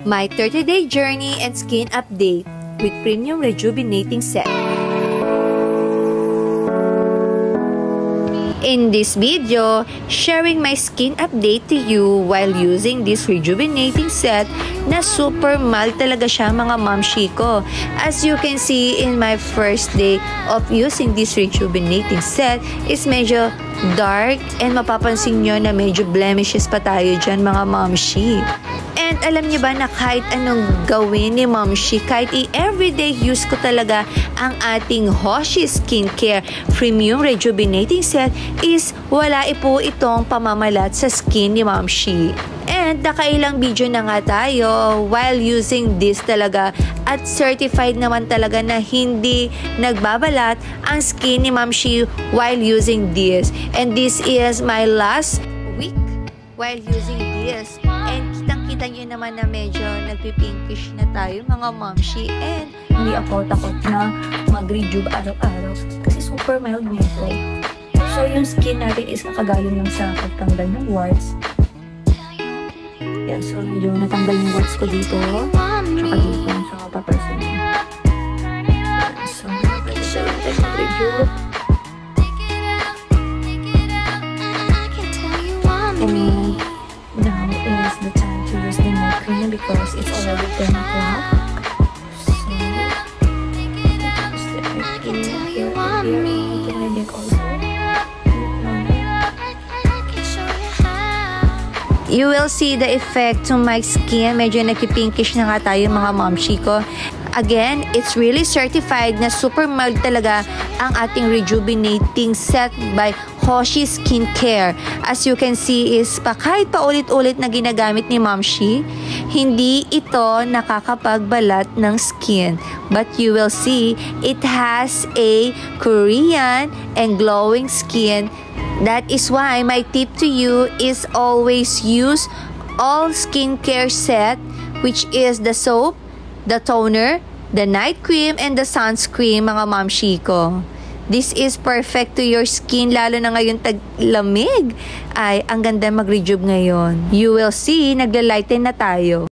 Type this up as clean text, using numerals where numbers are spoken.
My 30-day journey and skin update with Premium Rejuvenating Set. In this video, sharing my skin update to you while using this rejuvenating set na super mild talaga siya mga mamshi ko. As you can see in my first day of using this rejuvenating set is medyo dark and mapapansin nyo na medyo blemishes pa tayo dyan mga mamshi. And alam niyo ba na kahit anong gawin ni Momshi, kahit i-everyday use ko talaga ang ating Hoshi Skincare Premium Rejuvenating Set is wala po itong pamamalat sa skin ni Momshi. And nakailang video na nga tayo while using this talaga at certified naman talaga na hindi nagbabalat ang skin ni Momshi while using this. And this is my last week while using this. And kitang-kita nyo naman na medyo nagpipinkish na tayo mga momshi. And hindi ako takot na mag-rejuve araw-araw kasi super mild nito. So yung skin natin is nakagaling lang sa pagtanggal ng warts. Yan, so medyo natanggal yung warts ko dito. Tsaka dito sa paperson. So, pwede natin mag-rejuve. And now is the time to use the night cream because it's already 10 o'clock. So, use the night cream here and here. Also. You will see the effect to my skin. Medyo nagpipinkish na nga tayo mga momshi ko. Again, it's really certified na super mild talaga ang ating rejuvenating set by Hoshi Skincare. As you can see is kahit pa ulit-ulit na ginagamit ni Momshi, hindi ito nakakapagbalat ng skin. But you will see it has a Korean and glowing skin. That is why my tip to you is always use all skincare set, which is the soap, the toner, the night cream, and the sunscreen mga momshi ko. This is perfect to your skin, lalo na ngayon tag-lamig. Ay, ang ganda mag-rejuve ngayon. You will see, nagla-lighten na tayo.